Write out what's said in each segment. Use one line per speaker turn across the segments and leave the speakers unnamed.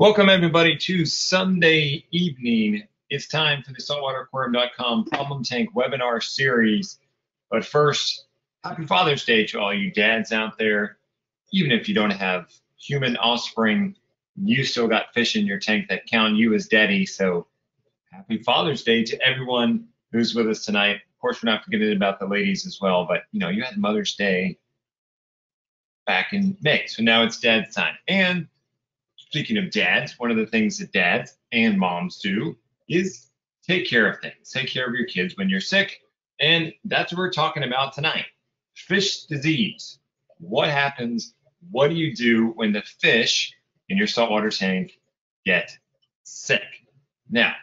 Welcome everybody to Sunday evening. It's time for the SaltwaterAquarium.com Problem Tank webinar series. But first, happy Father's Day to all you dads out there. Even if you don't have human offspring, you still got fish in your tank that count you as daddy. So happy Father's Day to everyone who's with us tonight. Of course, we're not forgetting about the ladies as well, but you had Mother's Day back in May. So now it's dad's time. And speaking of dads, one of the things that dads and moms do is take care of things. Take care of your kids when you're sick. And that's what we're talking about tonight. Fish disease. What happens? What do you do when the fish in your saltwater tank get sick? Now,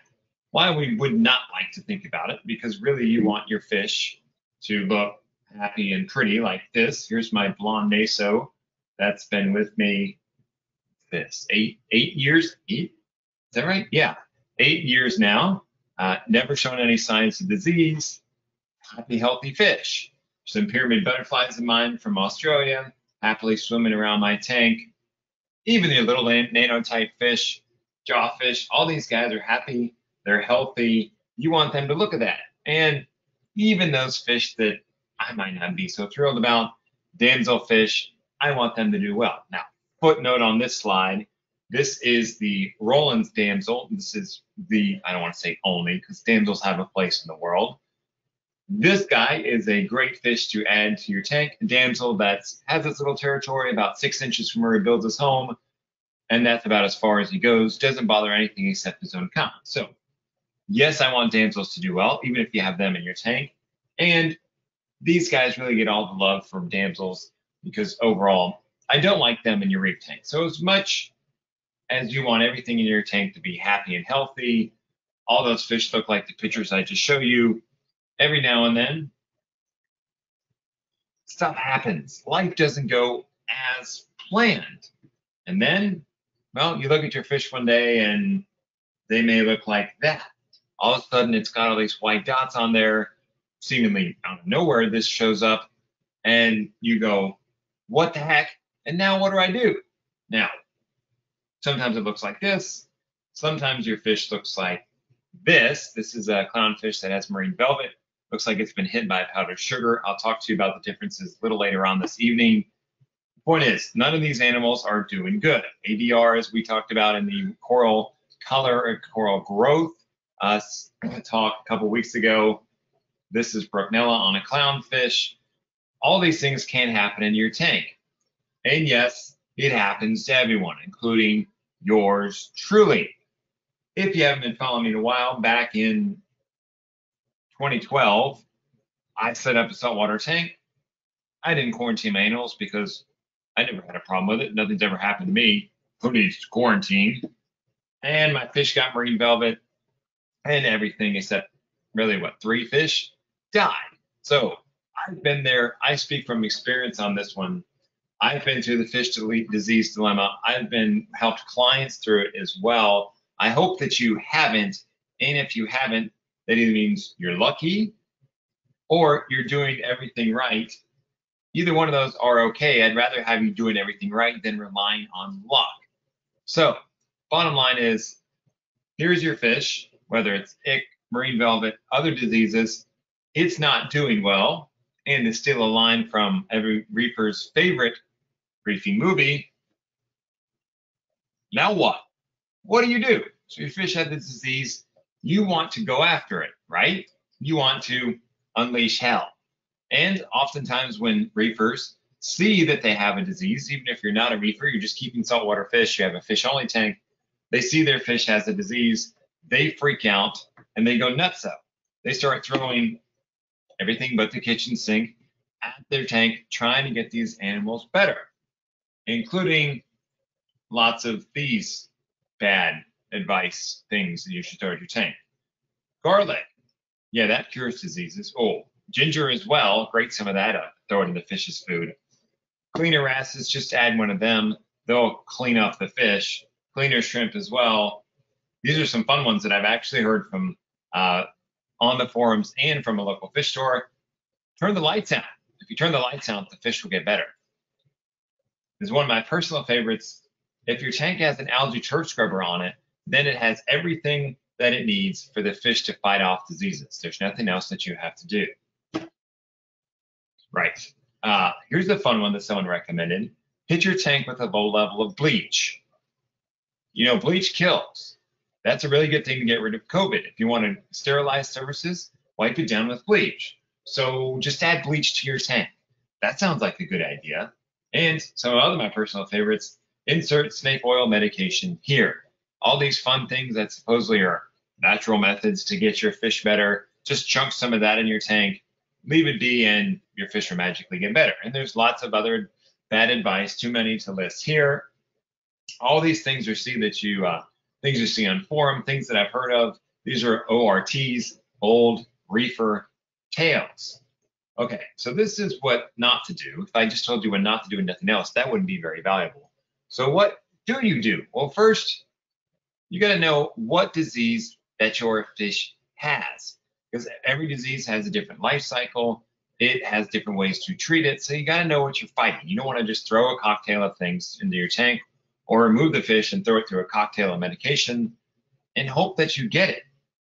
why we would not like to think about it, because really you want your fish to look happy and pretty like this. Here's my blonde meso that's been with me this 8 years. 8? Is that right? Yeah, 8 years now. Never shown any signs of disease. Happy, healthy fish. Some pyramid butterflies of mine from Australia, happily swimming around my tank. Even the little nano-type fish, jawfish, all these guys are happy. They're healthy. You want them to look at that. And even those fish that I might not be so thrilled about, damselfish, I want them to do well. Now, footnote on this slide, this is the Roland's damsel. This is the, I don't want to say only, because damsels have a place in the world. This guy is a great fish to add to your tank. A damsel that has its little territory about 6 inches from where he builds his home, and that's about as far as he goes. Doesn't bother anything except his own kind. So, yes, I want damsels to do well, even if you have them in your tank. And these guys really get all the love from damsels because overall, I don't like them in your reef tank. So as much as you want everything in your tank to be happy and healthy, all those fish look like the pictures I just showed you. Every now and then, stuff happens. Life doesn't go as planned. And then, well, you look at your fish one day and they may look like that. All of a sudden, it's got all these white dots on there. Seemingly out of nowhere, this shows up. And you go, what the heck? And now what do I do? Now, sometimes it looks like this. Sometimes your fish looks like this. This is a clownfish that has marine velvet. Looks like it's been hit by powdered sugar. I'll talk to you about the differences a little later on this evening. The point is, none of these animals are doing good. ADR, as we talked about in the coral color and coral growth talk a couple weeks ago. This is Brookenella on a clownfish. All these things can happen in your tank. And yes, it happens to everyone, including yours truly. If you haven't been following me in a while, back in 2012, I set up a saltwater tank. I didn't quarantine my animals because I never had a problem with it. Nothing's ever happened to me. Who needs quarantine? And my fish got marine velvet and everything except really 3 fish died. So I've been there. I speak from experience on this one. I've been through the fish disease dilemma. I've been helped clients through it as well. I hope that you haven't. And if you haven't, that either means you're lucky or you're doing everything right. Either one of those are okay. I'd rather have you doing everything right than relying on luck. So, bottom line is, here's your fish, whether it's ick, marine velvet, other diseases, it's not doing well. And to steal a line from every reefer's favorite reefing movie, now what? What do? So your fish had this disease. You want to go after it, right? You want to unleash hell. And oftentimes when reefers see that they have a disease, even if you're not a reefer, you're just keeping saltwater fish, you have a fish-only tank, they see their fish has a disease, they freak out, and they go nutso. They start throwing everything but the kitchen sink at their tank, trying to get these animals better, including lots of these bad advice things that you should throw at your tank. Garlic, yeah, that cures diseases. Oh, ginger as well, grate some of that up, throw it in the fish's food. Cleaner wrasses, just add one of them. They'll clean up the fish. Cleaner shrimp as well. These are some fun ones that I've actually heard from on the forums and from a local fish store. Turn the lights out. If you turn the lights out, the fish will get better. This is one of my personal favorites, If your tank has an algae turf scrubber on it, then it has everything that it needs for the fish to fight off diseases. There's nothing else that you have to do. Right. Here's the fun one that someone recommended. Hit your tank with a low level of bleach. You know, bleach kills. That's a really good thing to get rid of COVID. If you want to sterilize surfaces, wipe it down with bleach. So just add bleach to your tank. That sounds like a good idea. And some of my personal favorites, insert snake oil medication here. All these fun things that supposedly are natural methods to get your fish better, just chunk some of that in your tank, leave it be, and your fish will magically get better. And there's lots of other bad advice, too many to list here. All these things things you see on forum, things that I've heard of. These are ORTs, old Reefer Tales. Okay, so this is what not to do. If I just told you what not to do and nothing else, that wouldn't be very valuable. So what do you do? Well, first, you got to know what disease that your fish has, because every disease has a different life cycle. It has different ways to treat it. So you got to know what you're fighting. You don't want to just throw a cocktail of things into your tank or remove the fish and throw it through a cocktail of medication and hope that you get it.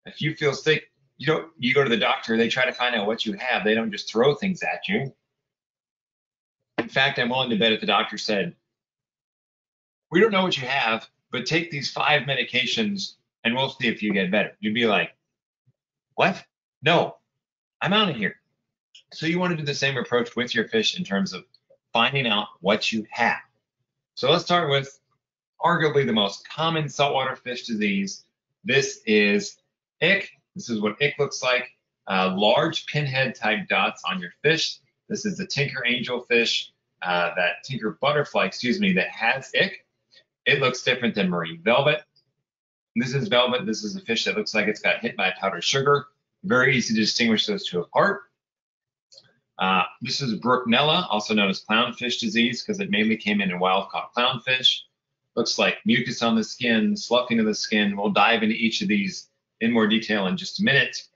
If you feel sick, you go to the doctor, they try to find out what you have. They don't just throw things at you. In fact, I'm willing to bet if the doctor said, we don't know what you have, but take these 5 medications and we'll see if you get better. You'd be like, what? No, I'm out of here. So you want to do the same approach with your fish in terms of finding out what you have. So let's start with arguably the most common saltwater fish disease. This is ick. This is what ick looks like. Large pinhead type dots on your fish. This is the tinker angelfish, that tinker butterfly, that has ick. It looks different than marine velvet. This is velvet. This is a fish that looks like it's got hit by powdered sugar. Very easy to distinguish those two apart. This is Brooknella, also known as clownfish disease, because it mainly came in wild-caught clownfish. Looks like mucus on the skin, sloughing of the skin. We'll dive into each of these in more detail in just a minute.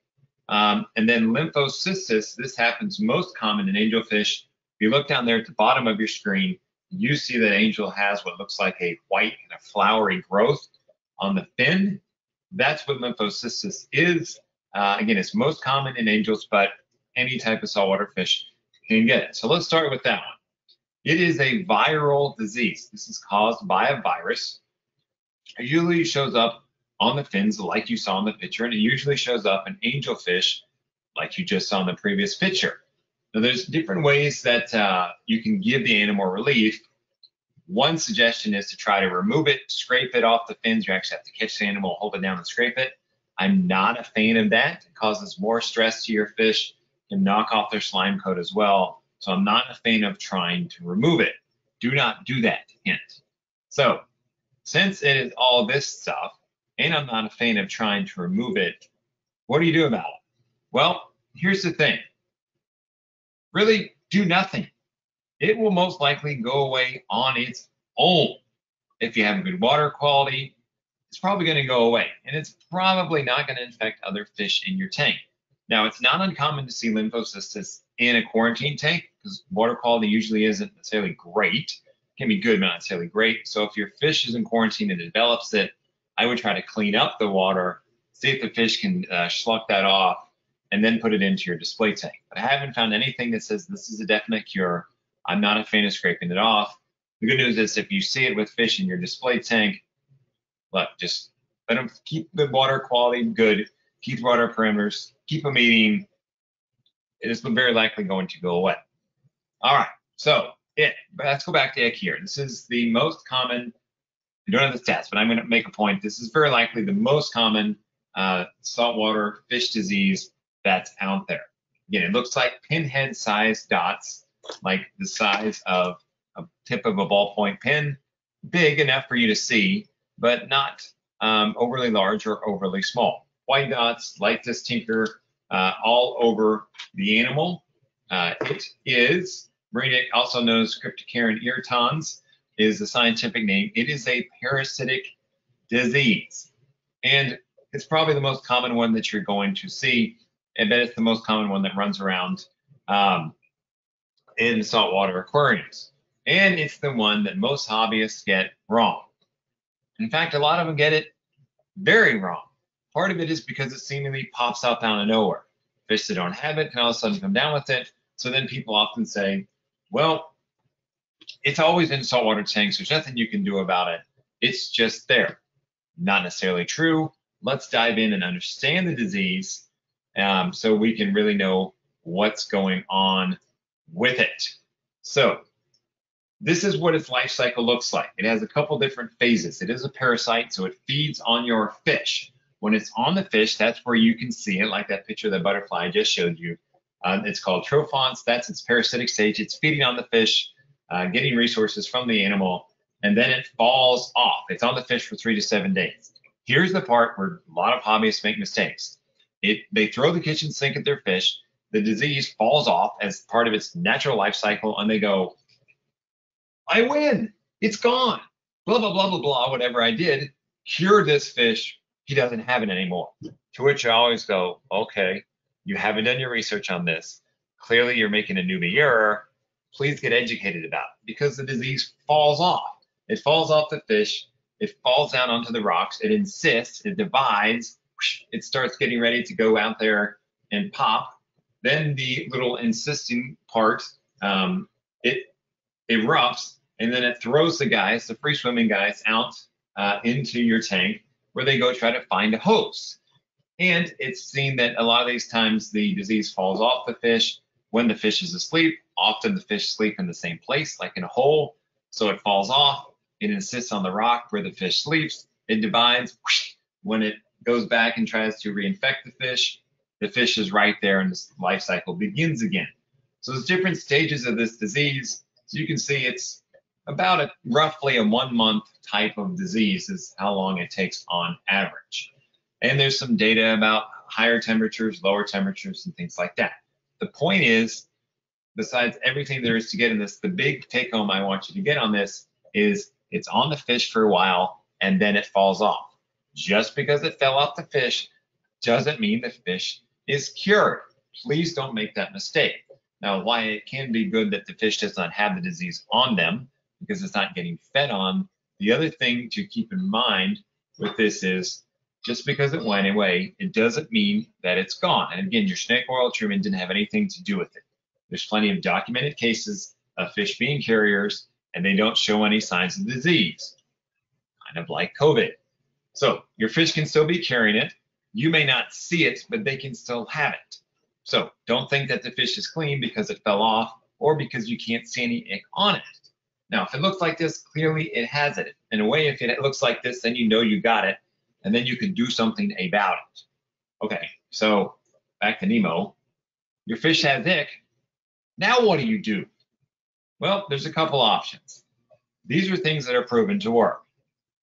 And then lymphocystis, this happens most common in angelfish. If you look down there at the bottom of your screen, you see that angel has what looks like a white kind of flowery growth on the fin. That's what lymphocystis is. Again, it's most common in angels, but any type of saltwater fish can get it. So let's start with that one. It is a viral disease. This is caused by a virus. It usually shows up on the fins like you saw in the picture, and it usually shows up in angelfish like you just saw in the previous picture. Now, there's different ways that you can give the animal relief. One suggestion is to try to remove it, scrape it off the fins. You actually have to catch the animal, hold it down, and scrape it. I'm not a fan of that. It causes more stress to your fish, can knock off their slime coat as well. So I'm not a fan of trying to remove it. Do not do that, hint. So since it is all this stuff, and I'm not a fan of trying to remove it, what do you do about it? Well, here's the thing. Really do nothing. It will most likely go away on its own. If you have good water quality, it's probably going to go away, and it's probably not going to infect other fish in your tank. Now, it's not uncommon to see lymphocystis in a quarantine tank because water quality usually isn't necessarily great. It can be good, but not necessarily great. So if your fish is in quarantine and develops it, I would try to clean up the water, see if the fish can schluck that off, and then put it into your display tank. But I haven't found anything that says this is a definite cure. I'm not a fan of scraping it off. The good news is if you see it with fish in your display tank, look, just let them keep the water quality good, keep the water parameters, keep them eating. It is very likely going to go away. All right, so let's go back to ick here. This is the most common, I don't have the stats, but I'm going to make a point. This is very likely the most common saltwater fish disease that's out there. Again, it looks like pinhead-sized dots, like the size of a tip of a ballpoint pen, big enough for you to see, but not overly large or overly small. White dots like this tinker all over the animal. It is marine ick, also known as Cryptocaryn irritans, is the scientific name. It is a parasitic disease, and it's probably the most common one that you're going to see. I bet it's the most common one that runs around in saltwater aquariums, and it's the one that most hobbyists get wrong. In fact, a lot of them get it very wrong. Part of it is because it seemingly pops up out of nowhere. Fish that don't have it can all of a sudden come down with it. So then people often say, well, it's always in saltwater tanks. There's nothing you can do about it. It's just there. Not necessarily true. Let's dive in and understand the disease so we can really know what's going on with it. So this is what its life cycle looks like. It has a couple different phases. It is a parasite, so it feeds on your fish. When it's on the fish, that's where you can see it, like that picture of the butterfly I just showed you. It's called trophons. That's its parasitic stage. It's feeding on the fish, getting resources from the animal, and then it falls off. It's on the fish for 3 to 7 days. Here's the part where a lot of hobbyists make mistakes. They throw the kitchen sink at their fish. The disease falls off as part of its natural life cycle, and they go, I win. It's gone. Blah, blah, blah, blah, blah, whatever I did. Cure this fish. He doesn't have it anymore. To which I always go, okay, you haven't done your research on this. Clearly, you're making a newbie error. Please get educated about it because the disease falls off. It falls off the fish. It falls down onto the rocks. It insists. It divides. It starts getting ready to go out there and pop. Then the little insisting part, it erupts, and then it throws the guys, the free swimming guys, out into your tank where they go try to find a host. And it's seen that a lot of these times the disease falls off the fish when the fish is asleep. Often the fish sleep in the same place, like in a hole. So it falls off. It insists on the rock where the fish sleeps. It divides. When it goes back and tries to reinfect the fish is right there and the life cycle begins again. So there's different stages of this disease. So you can see it's about roughly a 1 month type of disease is how long it takes on average. And there's some data about higher temperatures, lower temperatures, and things like that. The point is, besides everything there is to get in this, the big take home I want you to get on this is it's on the fish for a while and then it falls off. Just because it fell off the fish doesn't mean the fish is cured. Please don't make that mistake. Now, why it can be good that the fish does not have the disease on them because it's not getting fed on. The other thing to keep in mind with this is just because it went away, it doesn't mean that it's gone. And again, your snake oil treatment didn't have anything to do with it. There's plenty of documented cases of fish being carriers and they don't show any signs of disease, kind of like COVID. So your fish can still be carrying it. You may not see it, but they can still have it. So don't think that the fish is clean because it fell off or because you can't see any ick on it. Now, if it looks like this, clearly it has it. In a way, if it looks like this, then you know you got it, and then you can do something about it. Okay, so back to Nemo. Your fish has ick. Now what do? Well, there's a couple options. These are things that are proven to work.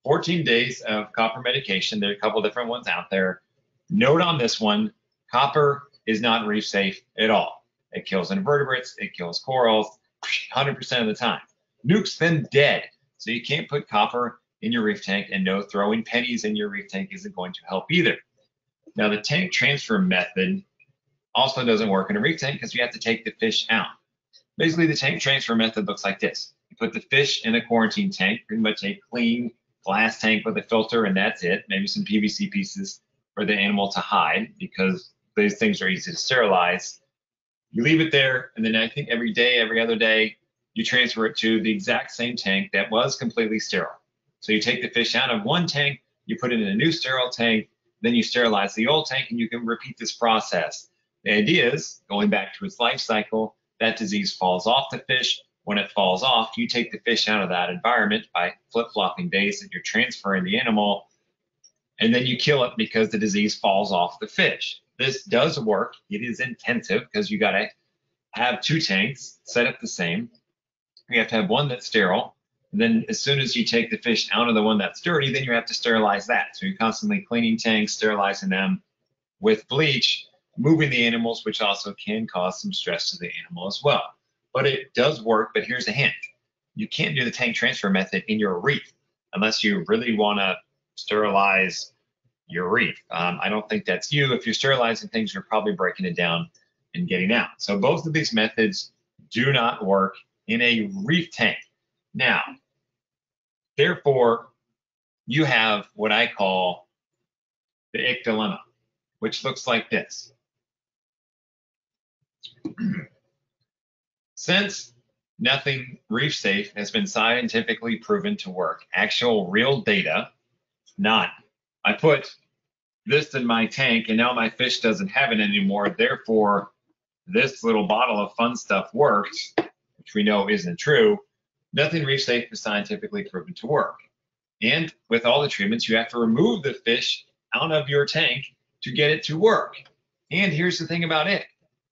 14 days of copper medication. There are a couple different ones out there. Note on this one, copper is not reef safe at all. It kills invertebrates, it kills corals 100% of the time. Nukes them dead. So you can't put copper in your reef tank, and no, throwing pennies in your reef tank isn't going to help either. Now the tank transfer method also doesn't work in a reef tank because you have to take the fish out. Basically the tank transfer method looks like this. You put the fish in a quarantine tank, pretty much a clean glass tank with a filter, and that's it. Maybe some PVC pieces for the animal to hide because these things are easy to sterilize. You leave it there, and then I think every day, every other day, you transfer it to the exact same tank that was completely sterile. So you take the fish out of one tank, you put it in a new sterile tank, then you sterilize the old tank, and you can repeat this process. The idea is, going back to its life cycle, that disease falls off the fish. When it falls off, you take the fish out of that environment by flip-flopping days that you're transferring the animal, and then you kill it because the disease falls off the fish. This does work. It is intensive because you got to have 2 tanks set up the same. You have to have one that's sterile. And then as soon as you take the fish out of the one that's dirty, then you have to sterilize that. So you're constantly cleaning tanks, sterilizing them with bleach, moving the animals, which also can cause some stress to the animal as well. But it does work, but here's a hint. You can't do the tank transfer method in your reef unless you really want to sterilize your reef. I don't think that's you. If you're sterilizing things, you're probably breaking it down and getting out. So both of these methods do not work in a reef tank. Now, therefore, you have what I call the ick dilemma, which looks like this. Since nothing reef safe has been scientifically proven to work, actual real data, none. I put this in my tank and now my fish doesn't have it anymore. Therefore, this little bottle of fun stuff works, which we know isn't true. Nothing reef safe is scientifically proven to work. And with all the treatments, you have to remove the fish out of your tank to get it to work. And here's the thing about it.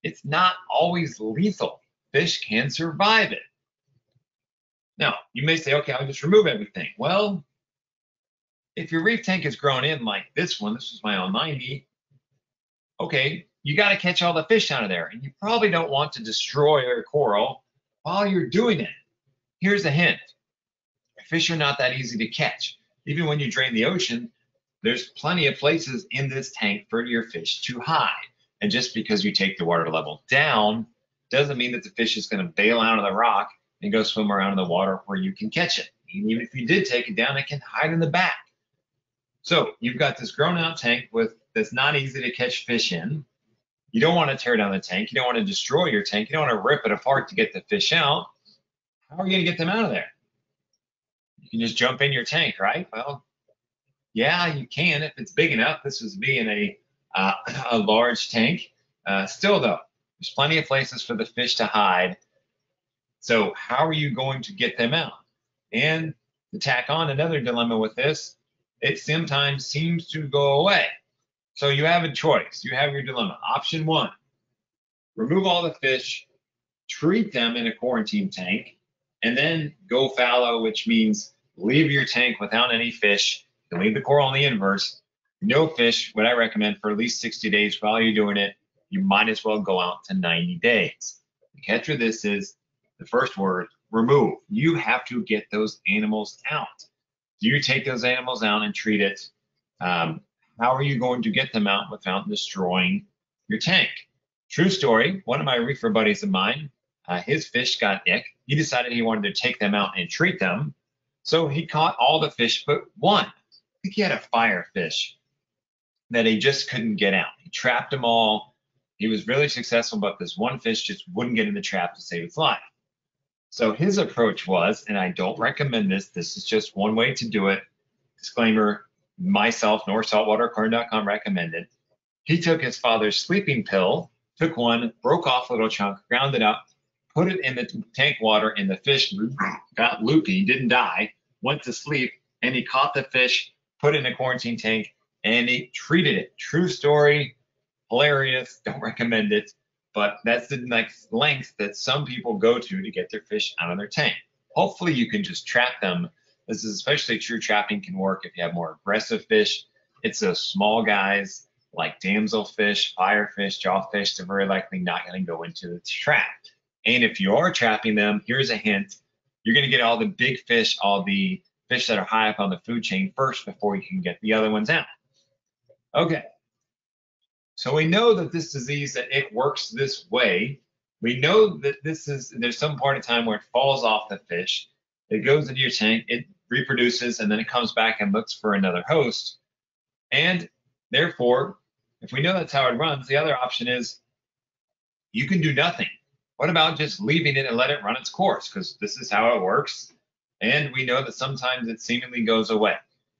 It's not always lethal. Fish can survive it. Now, you may say, okay, I'll just remove everything. Well, if your reef tank is grown in like this one, this was my L90, okay, you got to catch all the fish out of there. And you probably don't want to destroy your coral while you're doing it. Here's a hint. Fish are not that easy to catch. Even when you drain the ocean, there's plenty of places in this tank for your fish to hide. And just because you take the water level down doesn't mean that the fish is going to bail out of the rock and go swim around in the water where you can catch it. And even if you did take it down, it can hide in the back. So you've got this grown out tank that's not easy to catch fish in. You don't want to tear down the tank. You don't want to destroy your tank. You don't want to rip it apart to get the fish out. How are you going to get them out of there? You can just jump in your tank, right? Well, yeah, you can if it's big enough. This is being a large tank. Still, though, there's plenty of places for the fish to hide. So how are you going to get them out? And to tack on another dilemma with this, it sometimes seems to go away. So you have a choice. You have your dilemma. Option one, remove all the fish, treat them in a quarantine tank, and then go fallow, which means leave your tank without any fish. You can leave the coral in the inverse. No fish, what I recommend for at least 60 days. While you're doing it, you might as well go out to 90 days. The catch with this is the first word, remove. You have to get those animals out. Do you take those animals out and treat it? How are you going to get them out without destroying your tank? True story, one of my reefer buddies of mine, his fish got ick. He decided he wanted to take them out and treat them. So he caught all the fish but one. I think he had a firefish that he just couldn't get out. He trapped them all. He was really successful, but this one fish just wouldn't get in the trap to save its life. So his approach was, and I don't recommend this, this is just one way to do it. Disclaimer, myself nor SaltwaterAquarium.com recommended. He took his father's sleeping pill, took one, broke off a little chunk, ground it up, put it in the tank water, and the fish got loopy, didn't die, went to sleep, and he caught the fish, put it in a quarantine tank, and he treated it. True story, hilarious, don't recommend it, but that's the length that some people go to get their fish out of their tank. Hopefully you can just trap them. This is especially true trapping can work if you have more aggressive fish. It's those small guys like damselfish, firefish, jawfish, they're very likely not going to go into the trap. And if you are trapping them, here's a hint. You're going to get all the big fish, all the fish that are high up on the food chain first before you can get the other ones out. Okay. So we know that this disease, that it works this way. We know that there's some part of time where it falls off the fish. It goes into your tank, it reproduces, and then it comes back and looks for another host. And therefore, if we know that's how it runs, the other option is you can do nothing. What about just leaving it and let it run its course? Because this is how it works. And we know that sometimes it seemingly goes away.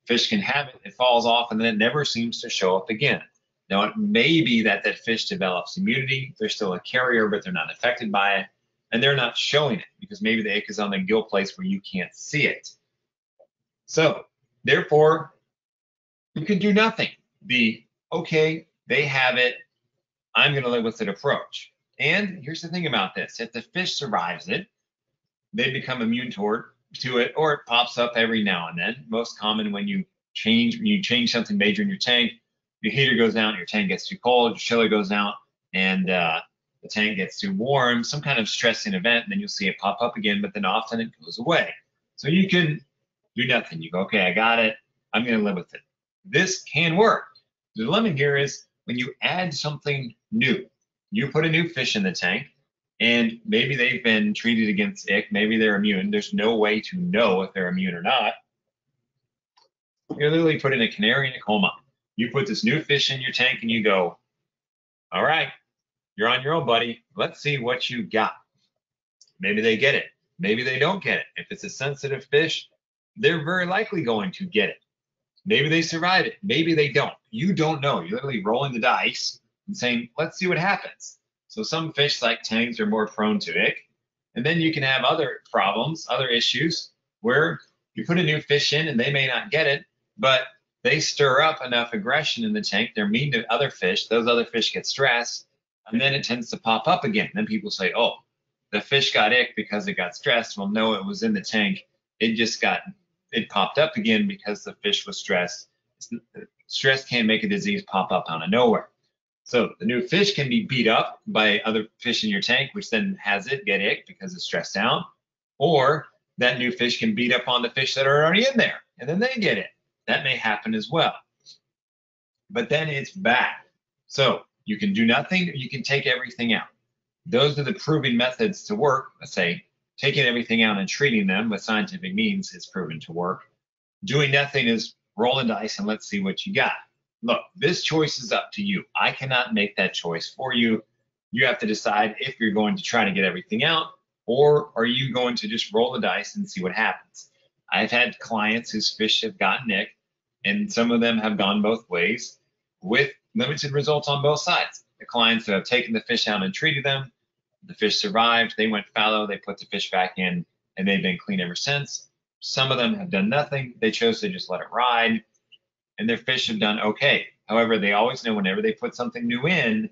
Fish can have it, it falls off, and then it never seems to show up again. Now, it may be that that fish develops immunity. They're still a carrier, but they're not affected by it. And they're not showing it because maybe the ick is on the gill place where you can't see it. So, therefore, you can do nothing. Okay, they have it, I'm going to live with it approach. And here's the thing about this. If the fish survives it, they become immune to it, or it pops up every now and then. Most common when you change something major in your tank, your heater goes out, your tank gets too cold, your chiller goes out, and the tank gets too warm, some kind of stressing event, and then you'll see it pop up again, but then often it goes away. So you can do nothing. You go, okay, I got it. I'm going to live with it. This can work. The dilemma here is when you add something new, you put a new fish in the tank, and maybe they've been treated against ick, maybe they're immune. There's no way to know if they're immune or not. You're literally putting a canary in a coal mine. You put this new fish in your tank and you go, all right, you're on your own, buddy. Let's see what you got. Maybe they get it. Maybe they don't get it. If it's a sensitive fish, they're very likely going to get it. Maybe they survive it. Maybe they don't. You don't know. You're literally rolling the dice and saying, let's see what happens. So some fish like tangs are more prone to ick. And then you can have other problems, other issues where you put a new fish in and they may not get it, but they stir up enough aggression in the tank. They're mean to other fish. Those other fish get stressed, and then it tends to pop up again. Then people say, oh, the fish got ick because it got stressed. Well, no, it was in the tank. It popped up again because the fish was stressed. Stress can't make a disease pop up out of nowhere. So the new fish can be beat up by other fish in your tank, which then has it get ick because it's stressed out. Or that new fish can beat up on the fish that are already in there, and then they get it. That may happen as well. But then it's bad. So you can do nothing, or you can take everything out. Those are the proven methods to work. Let's say taking everything out and treating them with scientific means is proven to work. Doing nothing is rolling dice and let's see what you got. Look, this choice is up to you. I cannot make that choice for you. You have to decide if you're going to try to get everything out, or are you going to just roll the dice and see what happens. I've had clients whose fish have gotten ick, and some of them have gone both ways with limited results on both sides. The clients who have taken the fish out and treated them, the fish survived, they went fallow, they put the fish back in, and they've been clean ever since. Some of them have done nothing. They chose to just let it ride, and their fish have done okay. However, they always know whenever they put something new in,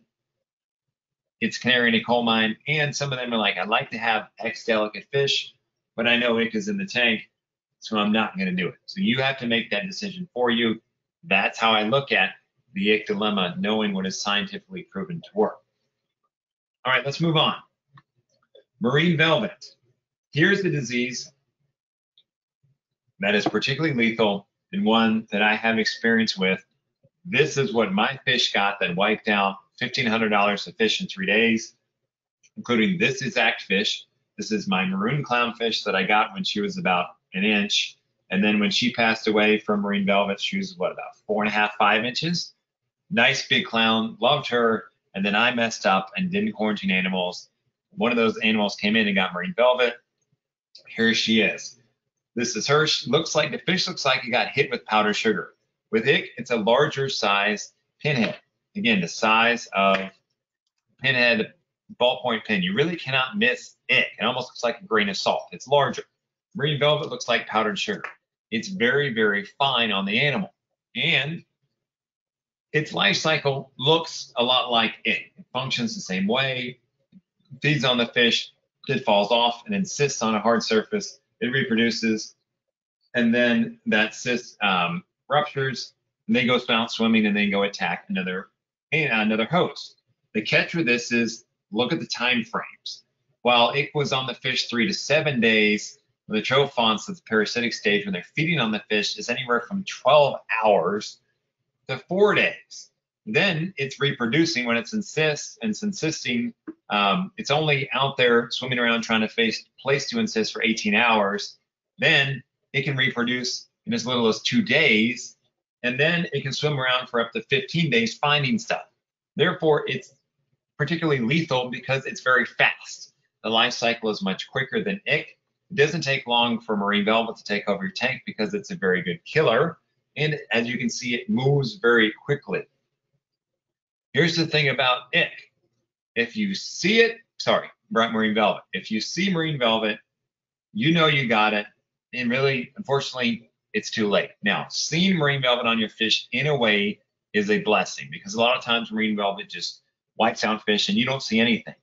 it's canary in a coal mine, and some of them are like, I'd like to have X delicate fish, but I know ick is in the tank, so I'm not going to do it. So you have to make that decision for you. That's how I look at the ick dilemma, knowing what is scientifically proven to work. All right, let's move on. Marine velvet. Here's the disease that is particularly lethal and one that I have experience with. This is what my fish got that wiped out $1,500 of fish in 3 days, including this exact fish. This is my maroon clownfish that I got when she was about an inch. And then when she passed away from marine velvet, she was about 4.5, 5 inches. Nice big clown, loved her. And then I messed up and didn't quarantine animals. One of those animals came in and got marine velvet. Here she is. This is her. The fish looks like it got hit with powdered sugar. With ick, it's a larger size pinhead. Again, the size of pinhead ballpoint pen. You really cannot miss ick. It almost looks like a grain of salt. It's larger. Marine velvet looks like powdered sugar. It's very, very fine on the animal. And its life cycle looks a lot like ick. It functions the same way. Feeds on the fish. It falls off and insists on a hard surface. It reproduces. And then that cyst ruptures. And they go out swimming and they go attack another host. The catch with this is look at the time frames. While ick was on the fish 3 to 7 days, the trophons, the parasitic stage, when they're feeding on the fish, is anywhere from 12 hours to 4 days. Then it's reproducing when it's insisting. It's only out there swimming around trying to place to insist for 18 hours. Then it can reproduce in as little as 2 days, and then it can swim around for up to 15 days finding stuff. Therefore, it's particularly lethal because it's very fast. The life cycle is much quicker than ick. It doesn't take long for marine velvet to take over your tank because it's a very good killer. And as you can see, it moves very quickly. Here's the thing about ick. If you see it, marine velvet. If you see marine velvet, you know you got it. And really, unfortunately, it's too late. Now, seeing marine velvet on your fish in a way is a blessing because a lot of times marine velvet just wipes out fish and you don't see anything.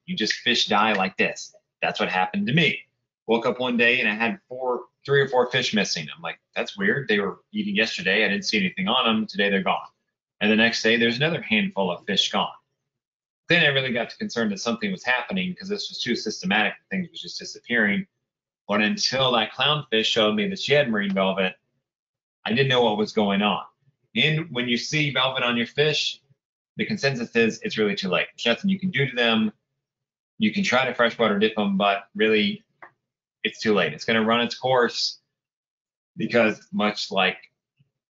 Fish die like this. That's what happened to me. Woke up one day and I had 3 or 4 fish missing. I'm like, that's weird. They were eating yesterday. I didn't see anything on them. Today they're gone. And the next day there's another handful of fish gone. Then I really got concerned that something was happening because this was too systematic. Things was just disappearing. But until that clownfish showed me that she had marine velvet, I didn't know what was going on. And when you see velvet on your fish, the consensus is it's really too late. There's nothing you can do to them. You can try to freshwater dip them, but really it's too late. It's going to run its course because much like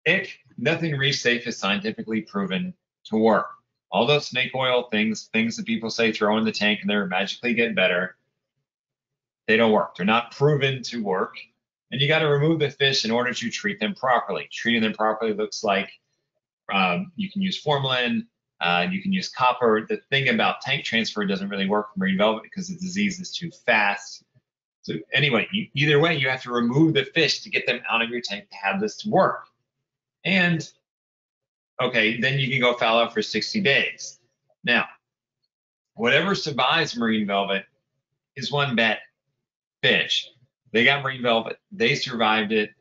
Ick, nothing reef safe is scientifically proven to work. All those snake oil things that people say throw in the tank and they're magically get better, they don't work. They're not proven to work. And you got to remove the fish in order to treat them properly. Treating them properly looks like you can use formalin, you can use copper. The thing about tank transfer doesn't really work for marine velvet because the disease is too fast. So anyway, either way, you have to remove the fish to get them out of your tank to have this to work. And okay, then you can go fallow for 60 days. Now, whatever survives marine velvet is one bad fish. They got marine velvet, they survived it.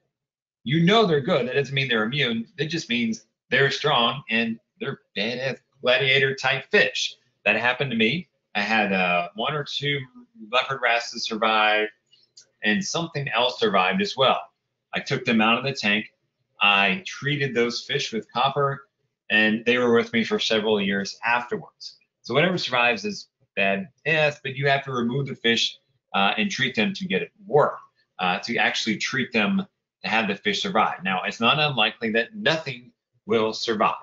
You know they're good. That doesn't mean they're immune. It just means they're strong and they're badass gladiator type fish. That happened to me. I had 1 or 2 leopard wrasses survive and something else survived as well. I took them out of the tank. I treated those fish with copper and they were with me for several years afterwards. So whatever survives is bad, yes, but you have to remove the fish and treat them to get it to work, to actually treat them to have the fish survive. Now, it's not unlikely that nothing will survive.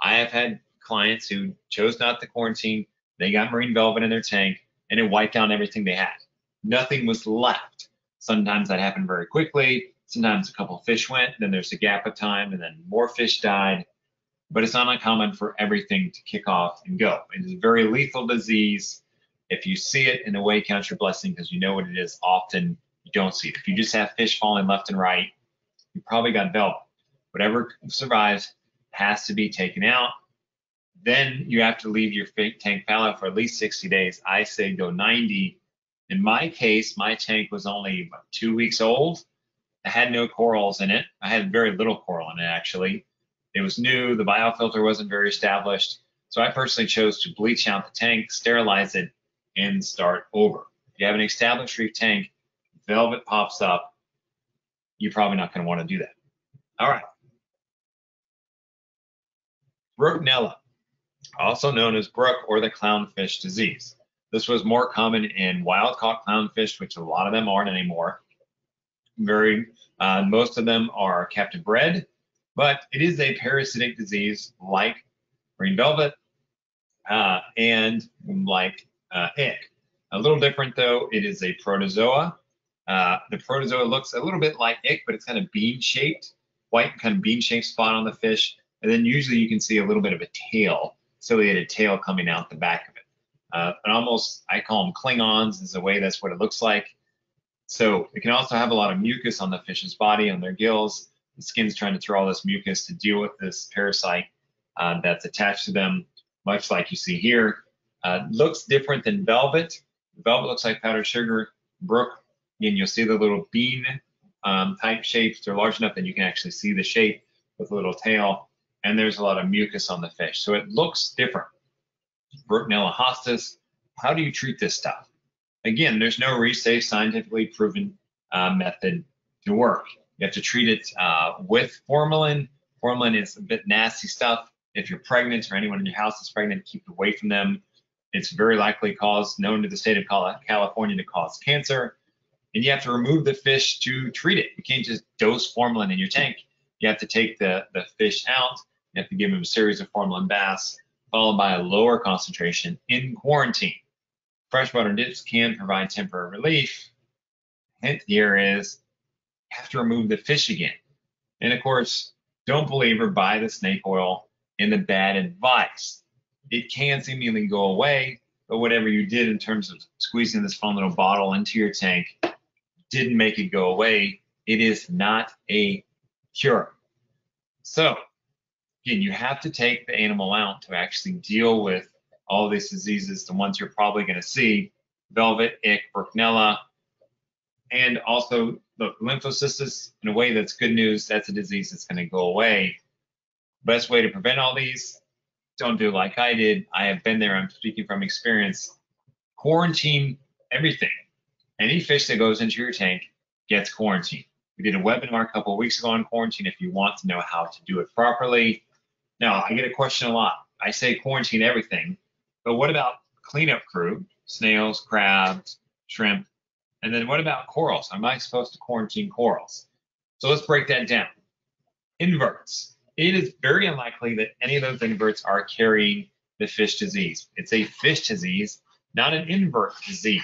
I have had clients who chose not to quarantine. They got marine velvet in their tank and it wiped out everything they had. Nothing was left. Sometimes that happened very quickly. Sometimes a couple of fish went, then there's a gap of time, and then more fish died. But it's not uncommon for everything to kick off and go. It is a very lethal disease. If you see it, in a way, count your blessing because you know what it is. Often you don't see it. If you just have fish falling left and right, you probably got velvet. Whatever survives has to be taken out. Then you have to leave your tank fallow for at least 60 days. I say go 90. In my case, my tank was only about 2 weeks old. I had no corals in it. I had very little coral in it, actually. It was new. The biofilter wasn't very established. So I personally chose to bleach out the tank, sterilize it, and start over. If you have an established reef tank, velvet pops up, you're probably not going to want to do that. All right. Brooknella, also known as brook or the clownfish disease. This was more common in wild-caught clownfish, which a lot of them aren't anymore. Most of them are captive bred, but it is a parasitic disease like marine velvet and like ick. A little different though, it is a protozoa. The protozoa looks a little bit like ick, but it's kind of bean-shaped, white kind of bean-shaped spot on the fish. And then usually you can see a little bit of a tail, ciliated tail coming out the back of it. And almost, I call them Klingons, is the way that's what it looks like. So it can also have a lot of mucus on the fish's body, on their gills. The skin's trying to throw all this mucus to deal with this parasite that's attached to them, much like you see here. Looks different than velvet. Velvet looks like powdered sugar. Brook, again, you'll see the little bean type shapes. They're large enough that you can actually see the shape with a little tail. And there's a lot of mucus on the fish. So it looks different. Brooknella hostis, how do you treat this stuff? Again, there's no reef-safe, scientifically proven method to work. You have to treat it with formalin. Formalin is a bit nasty stuff. If you're pregnant or anyone in your house is pregnant, keep it away from them. It's very likely known to the state of California to cause cancer. And you have to remove the fish to treat it. You can't just dose formalin in your tank. You have to take the fish out. You have to give them a series of formalin baths, followed by a lower concentration in quarantine. Freshwater dips can provide temporary relief. Hint here is you have to remove the fish again. And of course, don't believe or buy the snake oil in the bad advice. It can seemingly go away, but whatever you did in terms of squeezing this fun little bottle into your tank didn't make it go away. It is not a cure. So, again, you have to take the animal out to actually deal with all these diseases, the ones you're probably going to see, velvet, ick, Brooknella, and also look, lymphocystis, in a way that's good news, that's a disease that's going to go away. Best way to prevent all these, don't do like I did. I have been there, I'm speaking from experience. Quarantine everything. Any fish that goes into your tank gets quarantined. We did a webinar a couple of weeks ago on quarantine if you want to know how to do it properly. Now, I get a question a lot. I say quarantine everything, but what about cleanup crew, snails, crabs, shrimp, and then what about corals? Am I supposed to quarantine corals? So let's break that down. Inverts. It is very unlikely that any of those inverts are carrying the fish disease. It's a fish disease, not an invert disease.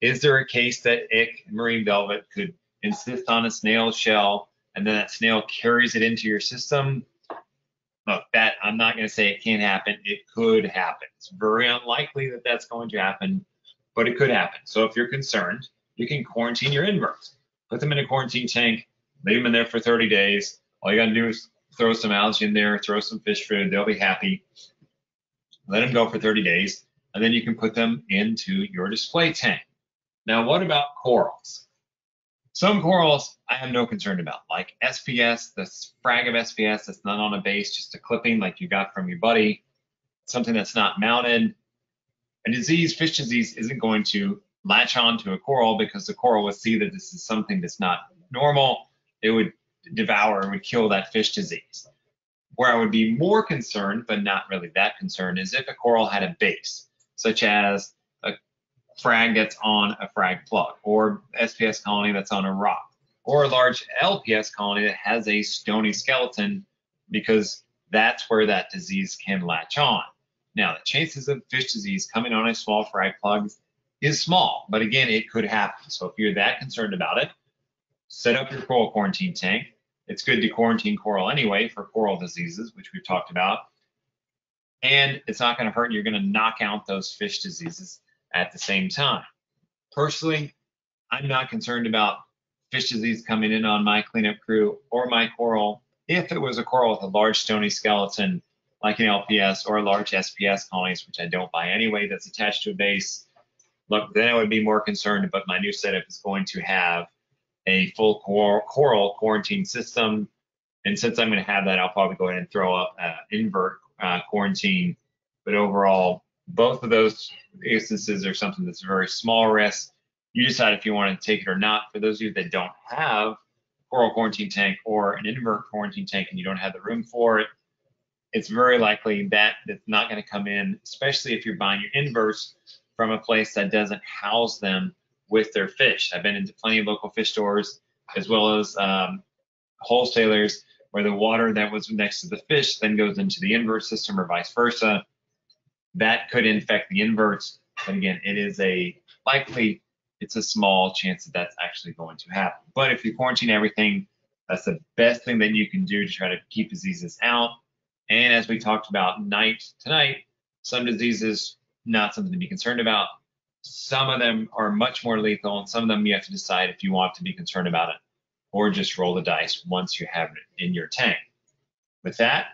Is there a case that ick and marine velvet could insist on a snail shell and then that snail carries it into your system? Look, that I'm not going to say it can't happen. It could happen. It's very unlikely that that's going to happen, but it could happen. So if you're concerned, you can quarantine your inverts. Put them in a quarantine tank, leave them in there for 30 days. All you got to do is throw some algae in there, throw some fish food. They'll be happy. Let them go for 30 days, and then you can put them into your display tank. Now, what about corals? Some corals I have no concern about, like SPS, the frag of SPS that's not on a base, just a clipping like you got from your buddy, something that's not mounted. A disease, fish disease, isn't going to latch on to a coral because the coral would see that this is something that's not normal. It would devour and would kill that fish disease. Where I would be more concerned, but not really that concerned, is if a coral had a base, such as a frag that's on a frag plug, or SPS colony that's on a rock, or a large LPS colony that has a stony skeleton, because that's where that disease can latch on. Now, the chances of fish disease coming on a small frag plug is small, but again, it could happen. So if you're that concerned about it, set up your coral quarantine tank. It's good to quarantine coral anyway for coral diseases, which we've talked about. And it's not going to hurt. You're going to knock out those fish diseases at the same time. Personally, I'm not concerned about fish disease coming in on my cleanup crew or my coral. If it was a coral with a large stony skeleton, like an LPS or a large SPS colonies, which I don't buy anyway, that's attached to a base, look, then I would be more concerned, but my new setup is going to have a full coral quarantine system. And since I'm going to have that, I'll probably go ahead and throw up invert quarantine. But overall, both of those instances are something that's a very small risk. You decide if you want to take it or not. For those of you that don't have a coral quarantine tank or an invert quarantine tank and you don't have the room for it, it's very likely that it's not going to come in, especially if you're buying your inverts from a place that doesn't house them with their fish. I've been into plenty of local fish stores as well as wholesalers where the water that was next to the fish then goes into the invert system or vice versa. That could infect the inverts, but again, it is it's a small chance that that's actually going to happen. But if you quarantine everything, that's the best thing that you can do to try to keep diseases out. And as we talked about tonight, some diseases, not something to be concerned about. Some of them are much more lethal, and some of them you have to decide if you want to be concerned about it or just roll the dice once you have it in your tank. With that,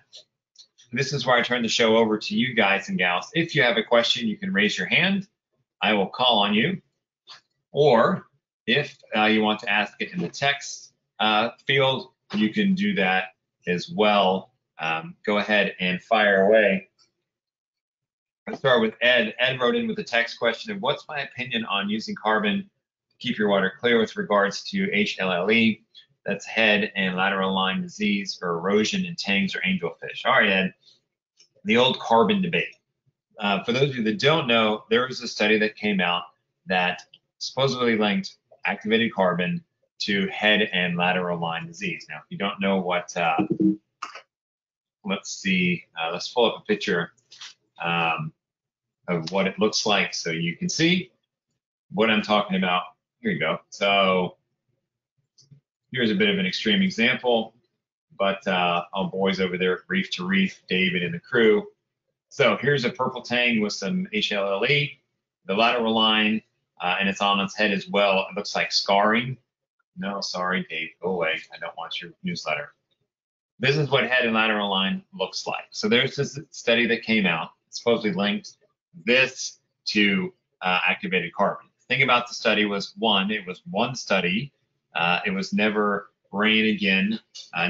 this is where I turn the show over to you guys and gals. If you have a question, you can raise your hand. I will call on you. Or if you want to ask it in the text field, you can do that as well. Go ahead and fire away. I'll start with Ed. Ed wrote in with a text question of what's my opinion on using carbon to keep your water clear with regards to HLLE, that's head and lateral line disease or erosion in tangs or angelfish. All right, Ed, the old carbon debate. For those of you that don't know, there was a study that came out that supposedly linked activated carbon to head and lateral line disease. Now, if you don't know what, let's see, let's pull up a picture of what it looks like so you can see what I'm talking about. Here you go. So here's a bit of an extreme example, but our boys over there at Reef to Reef, David and the crew. So here's a purple tang with some HLLE, the lateral line, and it's on its head as well. It looks like scarring. No, sorry, Dave, go away. I don't want your newsletter. This is what head and lateral line looks like. So there's this study that came out, supposedly linked this to activated carbon. The thing about the study was, one, it was one study. It was never ran again,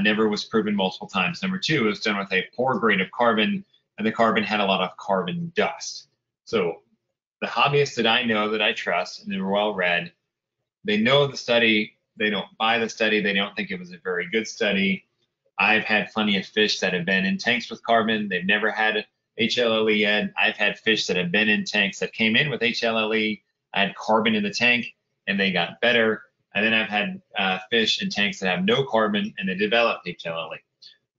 never was proven multiple times. Number two, it was done with a poor grade of carbon, and the carbon had a lot of carbon dust. So the hobbyists that I know that I trust, and they're well read, they know the study, they don't buy the study, they don't think it was a very good study. I've had plenty of fish that have been in tanks with carbon. They've never had HLLE yet. I've had fish that have been in tanks that came in with HLLE. I had carbon in the tank and they got better. And then I've had fish in tanks that have no carbon and they developed HLLE.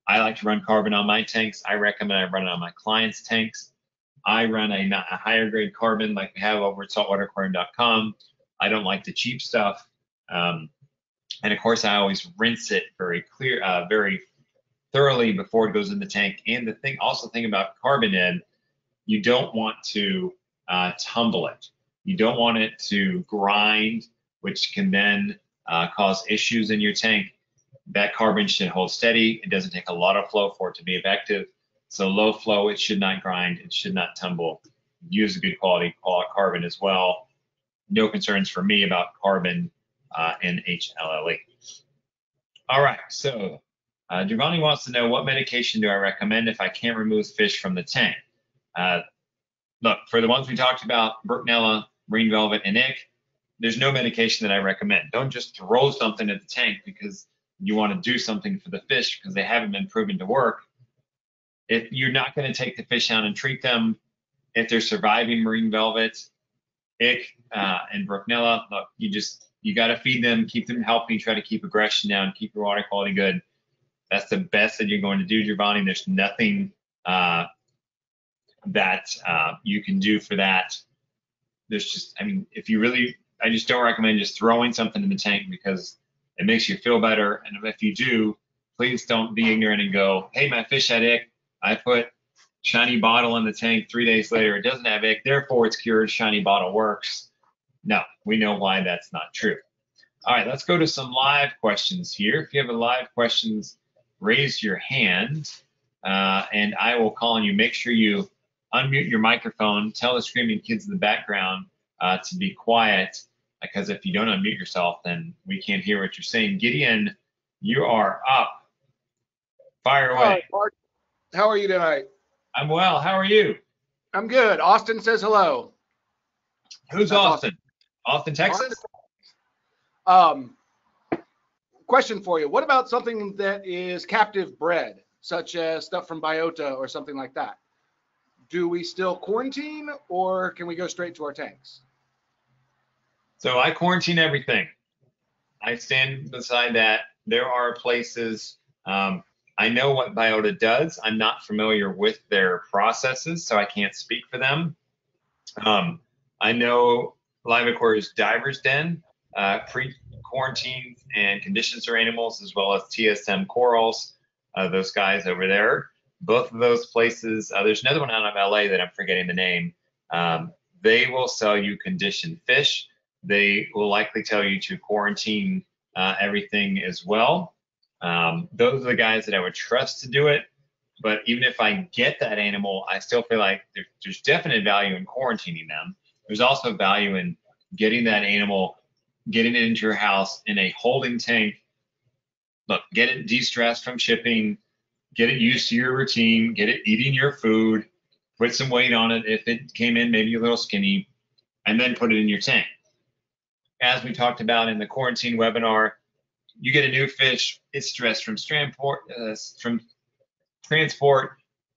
I like to run carbon on my tanks. I recommend I run it on my clients' tanks. I run a higher grade carbon like we have over at SaltwaterAquarium.com. I don't like the cheap stuff. And of course, I always rinse it very thoroughly before it goes in the tank. And also think about carbon, Ed, you don't want to tumble it. You don't want it to grind, which can then cause issues in your tank. That carbon should hold steady. It doesn't take a lot of flow for it to be effective. So low flow, it should not grind, it should not tumble. Use a good quality carbon as well. No concerns for me about carbon and HLLE. All right, so Giovanni wants to know, what medication do I recommend if I can't remove fish from the tank? Look, for the ones we talked about, Brooklynella, Marine Velvet, and ick, there's no medication that I recommend. Don't just throw something at the tank because you want to do something for the fish because they haven't been proven to work. If you're not going to take the fish out and treat them, if they're surviving Marine Velvet, ick, and Brooklynella, look, you got to feed them, keep them healthy, try to keep aggression down, keep your water quality good. That's the best that you're going to do, Giovanni. There's nothing that you can do for that. There's just, I just don't recommend just throwing something in the tank because it makes you feel better. And if you do, please don't be ignorant and go, hey, my fish had ick. I put shiny bottle in the tank. 3 days later, it doesn't have ick. Therefore, it's cured. Shiny bottle works. No, we know why that's not true. All right, let's go to some live questions here. If you have a live questions, raise your hand, and I will call on you. Make sure you unmute your microphone. Tell the screaming kids in the background to be quiet, because if you don't unmute yourself, then we can't hear what you're saying. Gideon, you are up. Fire away.
Hi, Mark. How are you tonight?
I'm well. How are you?
I'm good. Austin says hello.
Who's Austin? Austin, Texas?
Question for you. What about something that is captive bred, such as stuff from biota or something like that? Do we still quarantine, or can we go straight to our tanks?
So I quarantine everything. I stand beside that. There are places, I know what biota does. I'm not familiar with their processes, so I can't speak for them. I know Live Aquarius Divers Den pre-quarantines and conditions their animals, as well as TSM Corals, those guys over there. Both of those places, there's another one out of LA that I'm forgetting the name. They will sell you conditioned fish. They will likely tell you to quarantine everything as well. Those are the guys that I would trust to do it. But even if I get that animal, I still feel like there's definite value in quarantining them. There's also value in getting that animal, getting it into your house in a holding tank. Look, get it de-stressed from shipping, get it used to your routine, get it eating your food, put some weight on it if it came in maybe a little skinny, and then put it in your tank. As we talked about in the quarantine webinar, you get a new fish, it's stressed from transport,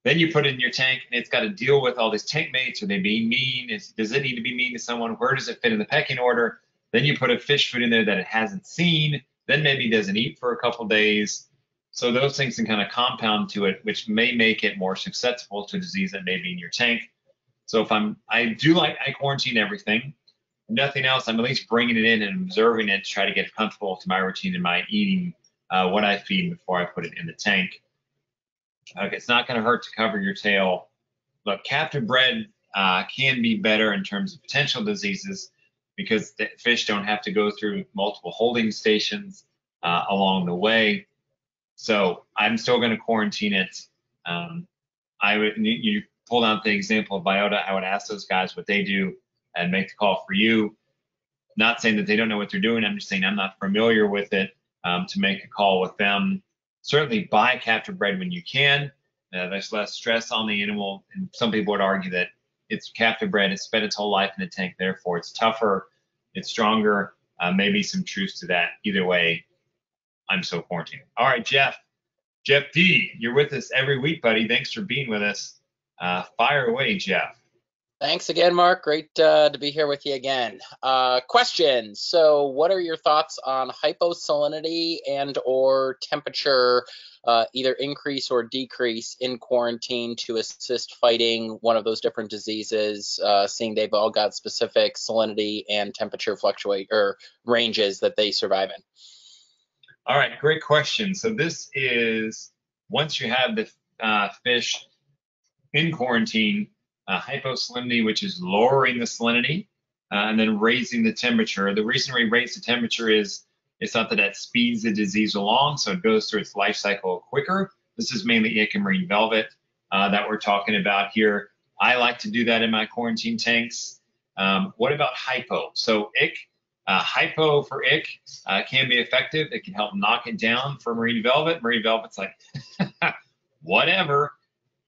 then you put it in your tank and it's got to deal with all these tank mates. Are they being mean? Does it need to be mean to someone? Where does it fit in the pecking order? Then you put a fish food in there that it hasn't seen, then maybe doesn't eat for a couple days. So those things can kind of compound to it, which may make it more susceptible to disease that may be in your tank. So I quarantine everything. Nothing else, I'm at least bringing it in and observing it to try to get comfortable to my routine and my eating what I feed before I put it in the tank. Okay, it's not going to hurt to cover your tail. Look, captive bred can be better in terms of potential diseases because the fish don't have to go through multiple holding stations along the way. So I'm still going to quarantine it. You pulled out the example of biota. I would ask those guys what they do and make the call for you. Not saying that they don't know what they're doing. I'm just saying I'm not familiar with it to make a call with them. Certainly buy captive bred when you can. There's less stress on the animal. And some people would argue that it's captive bred. It's spent its whole life in the tank. Therefore, it's tougher. It's stronger. Maybe some truth to that. Either way, I'm still quarantining. All right, Jeff. Jeff D, you're with us every week, buddy. Thanks for being with us. Fire away, Jeff.
Thanks again, Mark. Great to be here with you again. Question. So what are your thoughts on hyposalinity and or temperature, either increase or decrease in quarantine to assist fighting one of those different diseases, seeing they've all got specific salinity and temperature fluctuate or ranges that they survive in?
All right, great question. So this is once you have the fish in quarantine, hyposalinity, which is lowering the salinity, and then raising the temperature. The reason we raise the temperature is it's not that speeds the disease along, so it goes through its life cycle quicker. This is mainly ick and marine velvet that we're talking about here. I like to do that in my quarantine tanks. What about hypo? So ick, hypo for ick can be effective. It can help knock it down for marine velvet. Marine velvet's like, whatever.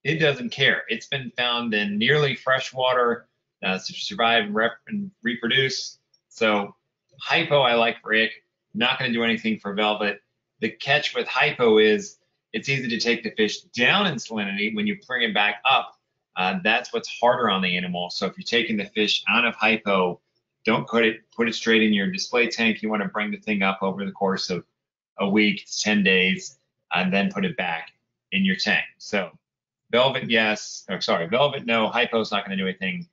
It doesn't care. It's been found in nearly freshwater to survive and reproduce. So hypo I like for ick. Not going to do anything for velvet. The catch with hypo is it's easy to take the fish down in salinity. When you bring it back up, that's what's harder on the animal. So if you're taking the fish out of hypo, don't put it straight in your display tank. You want to bring the thing up over the course of a week, 10 days, and then put it back in your tank. So velvet, yes. Or sorry, velvet, no. Hypo is not going to do anything.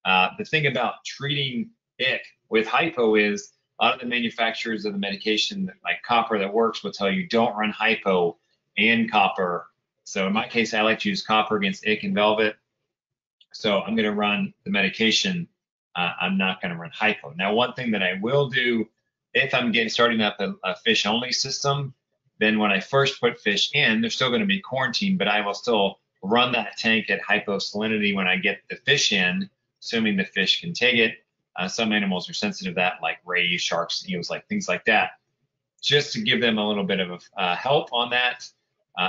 The thing about treating ick with hypo is a lot of the manufacturers of the medication, like copper that works, will tell you don't run hypo and copper. So in my case, I like to use copper against ick and velvet. So I'm going to run the medication. I'm not going to run hypo. Now, one thing that I will do if I'm starting up a fish only system, then when I first put fish in, they're still going to be quarantined, but I will still run that tank at hyposalinity when I get the fish in, assuming the fish can take it. Some animals are sensitive to that, like rays, sharks, eels, like things like that. Just to give them a little bit of help on that.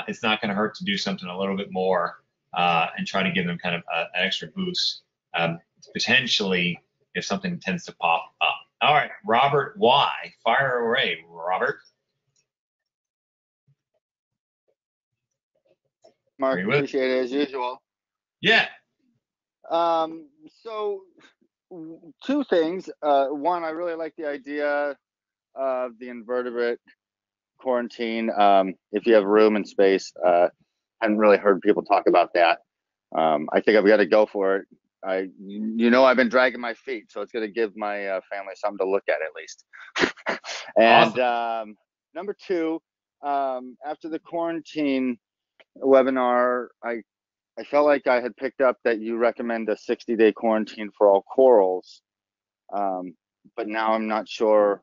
It's not going to hurt to do something a little bit more and try to give them kind of an extra boost, potentially if something tends to pop up. All right, Robert Y. Fire away, Robert.
Mark, appreciate it as usual.
Yeah.
So two things. One, I really like the idea of the invertebrate quarantine. If you have room and space, hadn't really heard people talk about that. I think I've got to go for it. I've been dragging my feet, so it's going to give my family something to look at least. And awesome. Number two, after the quarantine webinar, I felt like I had picked up that you recommend a 60-day quarantine for all corals, but now I'm not sure.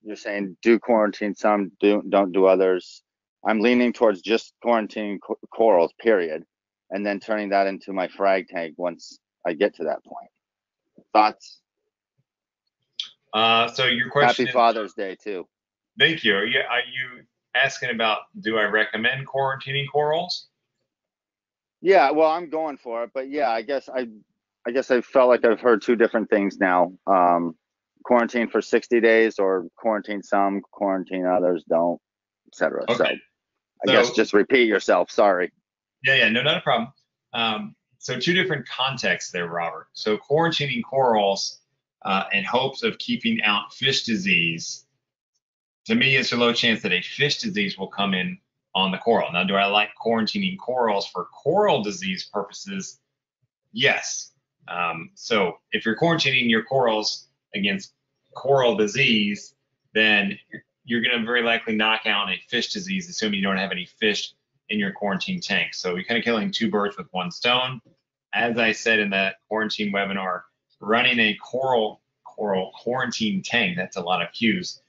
You're saying do quarantine some, don't do others. I'm leaning towards just quarantining corals, period, and then turning that into my frag tank once I get to that point. Thoughts?
So your question
Happy Father's Day too.
Thank you. Are you asking about do I recommend quarantining corals?
Yeah, well, I'm going for it, but yeah, I guess I felt like I've heard two different things now. Quarantine for 60 days or quarantine some, quarantine others, don't, etc. Okay. So I guess just repeat yourself. Sorry.
Yeah, no, not a problem. So two different contexts there, Robert. So quarantining corals in hopes of keeping out fish disease, to me, it's a low chance that a fish disease will come in on the coral. Now, do I like quarantining corals for coral disease purposes? Yes. So if you're quarantining your corals against coral disease, then you're going to very likely knock out a fish disease, assuming you don't have any fish in your quarantine tank. So you're kind of killing two birds with one stone. As I said in that quarantine webinar, running a coral quarantine tank, that's a lot of Q's.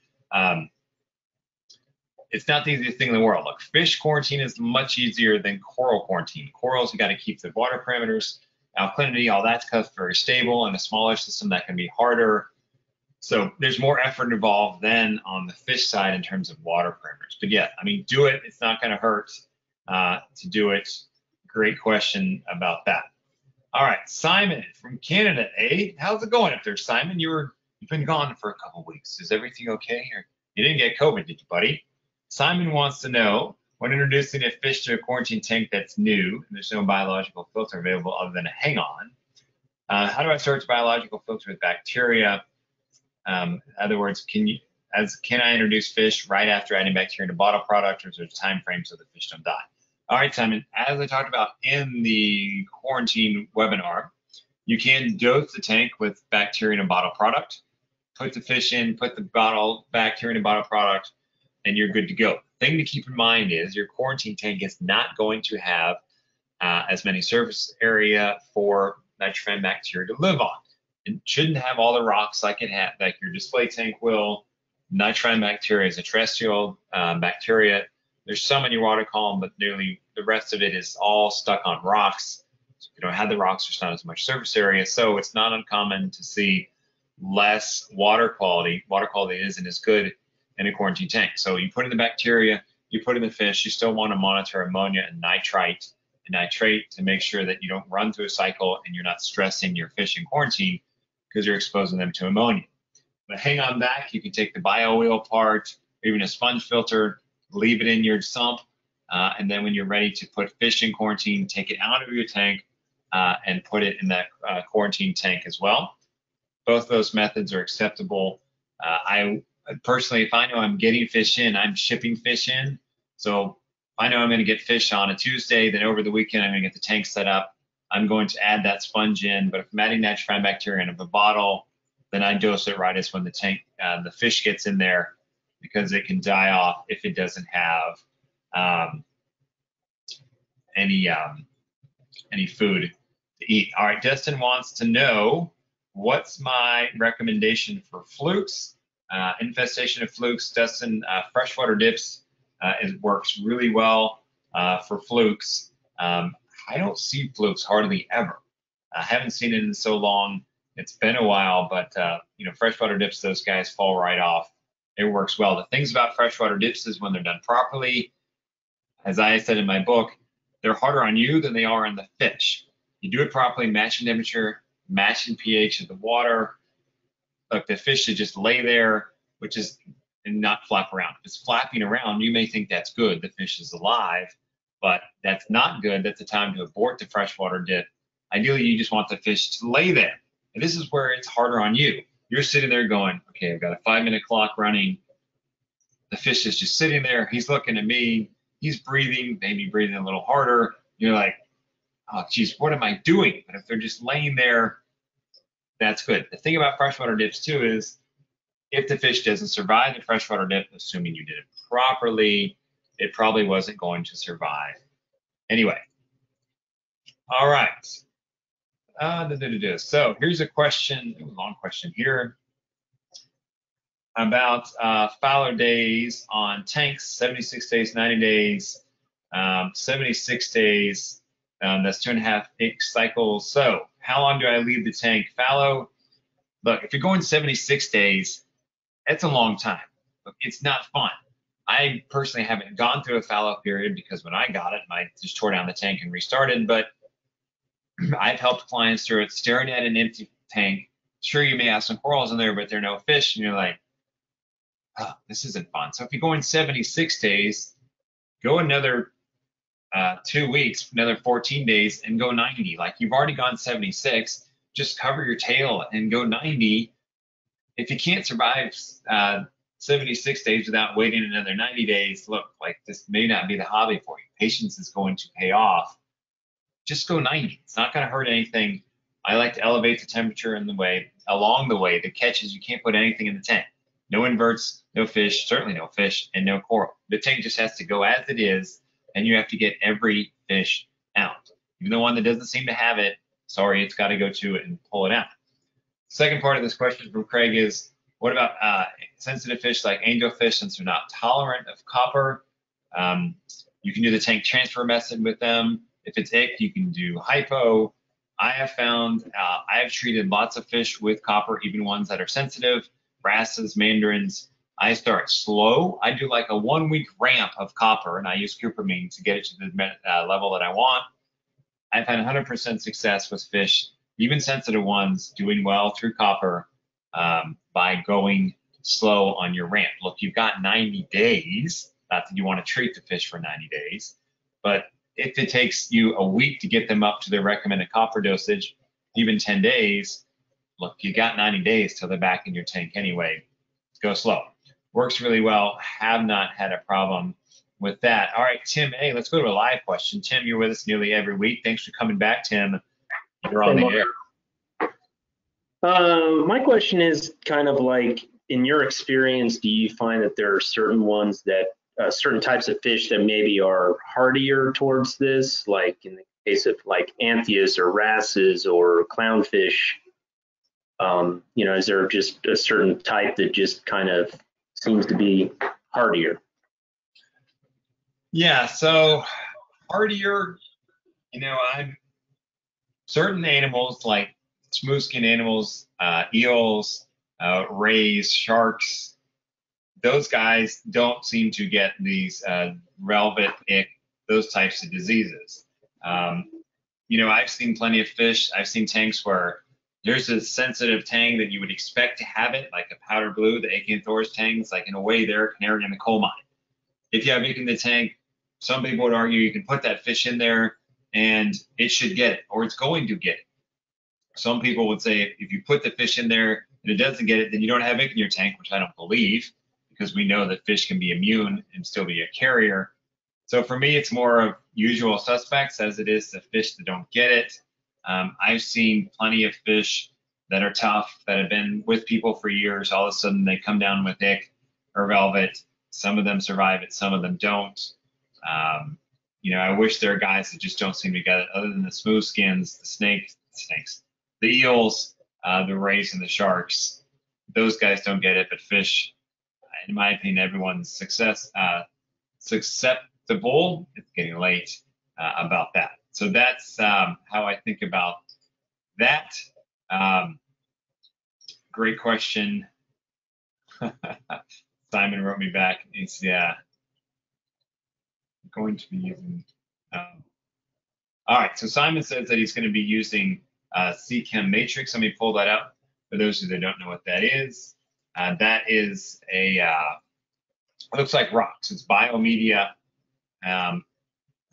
It's not the easiest thing in the world. Look, fish quarantine is much easier than coral quarantine. Corals, you got to keep the water parameters, alkalinity, all that stuff very stable. In a smaller system, that can be harder. So there's more effort involved than on the fish side in terms of water parameters. But yeah, I mean, do it. It's not going to hurt to do it. Great question about that. All right, Simon from Canada. Hey, how's it going up there, Simon? You've been gone for a couple weeks. Is everything okay? Or you didn't get COVID, did you, buddy? Simon wants to know, when introducing a fish to a quarantine tank that's new and there's no biological filter available other than a hang-on, How do I search biological filter with bacteria? In other words, can I introduce fish right after adding bacteria into bottle product, or is there a time frame so the fish don't die? All right, Simon, as I talked about in the quarantine webinar, you can dose the tank with bacteria in a bottle product, put the fish in, put the bacteria in a bottle product, and you're good to go. The thing to keep in mind is your quarantine tank is not going to have as many surface area for nitrogen bacteria to live on. It shouldn't have all the rocks like your display tank will. Nitrogen bacteria is a terrestrial bacteria. There's some in your water column, but nearly the rest of it is all stuck on rocks. So if you don't have the rocks, there's not as much surface area. So it's not uncommon to see less water quality. Water quality isn't as good in a quarantine tank. So you put in the bacteria, you put in the fish, you still want to monitor ammonia and nitrate to make sure that you don't run through a cycle and you're not stressing your fish in quarantine because you're exposing them to ammonia. But hang on back, you can take the bio oil part, or even a sponge filter, leave it in your sump, and then when you're ready to put fish in quarantine, take it out of your tank and put it in that quarantine tank as well. Both of those methods are acceptable. I personally, if I know I'm getting fish in, I'm shipping fish in. So if I know I'm going to get fish on a Tuesday, then over the weekend I'm going to get the tank set up. I'm going to add that sponge in, but if I'm adding nitrogen bacteria into a bottle, then I dose it right as when the fish gets in there, because it can die off if it doesn't have any food to eat. All right, Dustin wants to know, what's my recommendation for flukes? Infestation of flukes, Dustin, freshwater dips works really well for flukes. I don't see flukes hardly ever. I haven't seen it in so long. It's been a while, but freshwater dips, those guys fall right off. It works well. The things about freshwater dips is when they're done properly, as I said in my book, they're harder on you than they are on the fish. You do it properly, matching temperature, matching pH of the water. Look, the fish should just lay there, and not flap around. If it's flapping around, you may think that's good, the fish is alive, but that's not good. That's the time to abort the freshwater dip. Ideally, you just want the fish to lay there. And this is where it's harder on you. You're sitting there going, okay, I've got a 5-minute clock running. The fish is just sitting there. He's looking at me. He's breathing, maybe breathing a little harder. You're like, oh, geez, what am I doing? But if they're just laying there, that's good. The thing about freshwater dips, too, is if the fish doesn't survive the freshwater dip, assuming you did it properly, it probably wasn't going to survive anyway. All right. So here's a question, a long question here, about fallow days on tanks, 76 days, 90 days, 76 days, that's 2.5 cycles. So how long do I leave the tank fallow? Look, if you're going 76 days, that's a long time. Look, it's not fun. I personally haven't gone through a fallow period because when I got it, I just tore down the tank and restarted, but I've helped clients through it, staring at an empty tank. Sure, you may have some corals in there, but there are no fish, and you're like, oh, this isn't fun. So if you're going 76 days, go another 2 weeks, another 14 days, and go 90. Like, you've already gone 76, just cover your tail and go 90. If you can't survive 76 days without waiting another 90 days, look, like, this may not be the hobby for you. Patience is going to pay off. Just go 90. It's not going to hurt anything. I like to elevate the temperature along the way. The catch is you can't put anything in the tank. No inverts, no fish, certainly no fish, and no coral. The tank just has to go as it is, and you have to get every fish out. Even the one that doesn't seem to have it, sorry, it's got to go to it and pull it out. Second part of this question from Craig is, what about sensitive fish like angelfish, since they're not tolerant of copper? You can do the tank transfer method with them. If it's ick, you can do hypo. I have found, I have treated lots of fish with copper, even ones that are sensitive, wrasses, mandarins. I start slow. I do like a 1-week ramp of copper, and I use cupramine to get it to the level that I want. I've had 100% success with fish, even sensitive ones, doing well through copper by going slow on your ramp. Look, you've got 90 days. Not that you want to treat the fish for 90 days, but if it takes you a week to get them up to their recommended copper dosage, even 10 days, look, you got 90 days till they're back in your tank anyway. Go slow. Works really well. Have not had a problem with that. All right, Tim A, let's go to a live question. Tim, you're with us nearly every week. Thanks for coming back, Tim. You're on the air.
My question is kind of like, in your experience, do you find that there are certain ones that, certain types of fish that maybe are hardier towards this, like in the case of like anthias or wrasses or clownfish? You know, is there just a certain type that just kind of seems to be hardier?
Yeah, so hardier, you know, I'm certain animals like smooth skin animals, eels, rays, sharks, those guys don't seem to get these velvet, ick, those types of diseases. You know, I've seen plenty of fish. I've seen tanks where there's a sensitive tang that you would expect to have it, like a powder blue, the Acanthoris tangs, like in a way they're a canary in the coal mine. If you have ink in the tank, some people would argue you can put that fish in there and it should get it, or it's going to get it. Some people would say if you put the fish in there and it doesn't get it, then you don't have ink in your tank, which I don't believe, because we know that fish can be immune and still be a carrier. So for me, it's more of usual suspects as it is the fish that don't get it. I've seen plenty of fish that are tough, that have been with people for years. All of a sudden, they come down with ick or velvet. Some of them survive it, some of them don't. You know, I wish there are guys that just don't seem to get it, other than the smooth skins, the snakes, the eels, the rays, and the sharks. Those guys don't get it, but fish, in my opinion, everyone's susceptible. It's getting late about that. So that's how I think about that. Great question. Simon wrote me back. He's going to be using. All right. So Simon says that he's going to be using CChem Matrix. Let me pull that up for those that don't know what that is. That is a it looks like rocks. It's biomedia.